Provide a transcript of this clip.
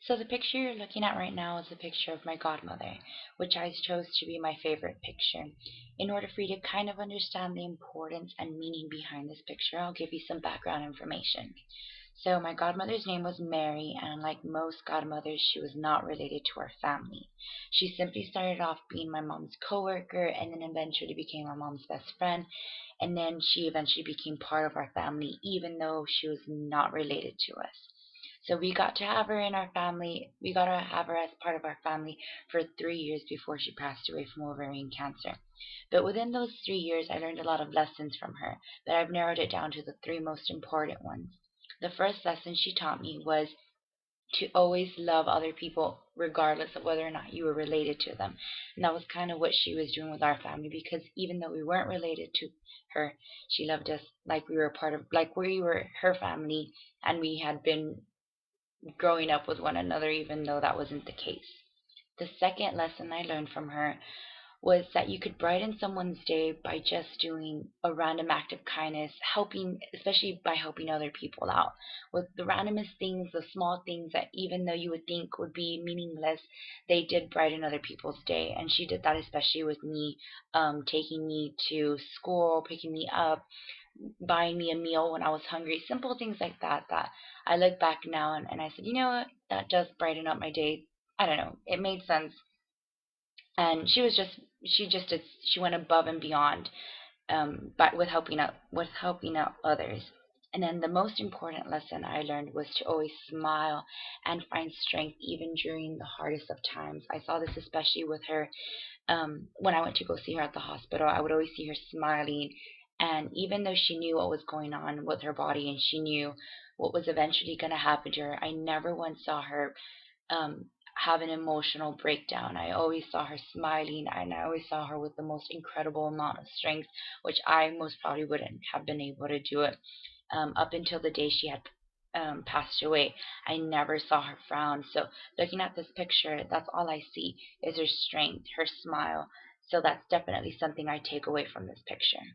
So the picture you're looking at right now is a picture of my godmother, which I chose to be my favorite picture. In order for you to kind of understand the importance and meaning behind this picture, I'll give you some background information. So my godmother's name was Mary, and like most godmothers, she was not related to our family. She simply started off being my mom's coworker and then eventually became our mom's best friend, and then she eventually became part of our family even though she was not related to us. So we got to have her in our family. We got to have her as part of our family for 3 years before she passed away from ovarian cancer. But within those 3 years, I learned a lot of lessons from her, but I've narrowed it down to the three most important ones. The first lesson she taught me was to always love other people regardless of whether or not you were related to them. And that was kind of what she was doing with our family, because even though we weren't related to her, she loved us like we were part of, like we were her family, and we had been growing up with one another, even though that wasn't the case. The second lesson I learned from her was that you could brighten someone's day by just doing a random act of kindness, helping, especially by helping other people out with the randomest things, the small things that even though you would think would be meaningless, they did brighten other people's day. And she did that especially with me, taking me to school, picking me up, buying me a meal when I was hungry, simple things like that that I look back now and I said, you know what, that does brighten up my day. I don't know, it made sense. And she went above and beyond, but with helping out others. And then the most important lesson I learned was to always smile and find strength even during the hardest of times. I saw this especially with her, when I went to go see her at the hospital. I would always see her smiling, and even though she knew what was going on with her body and she knew what was eventually going to happen to her, I never once saw her um, have an emotional breakdown. I always saw her smiling, and I always saw her with the most incredible amount of strength, which I most probably wouldn't have been able to do it up until the day she had passed away. I never saw her frown. So looking at this picture, that's all I see is her strength, her smile. So that's definitely something I take away from this picture.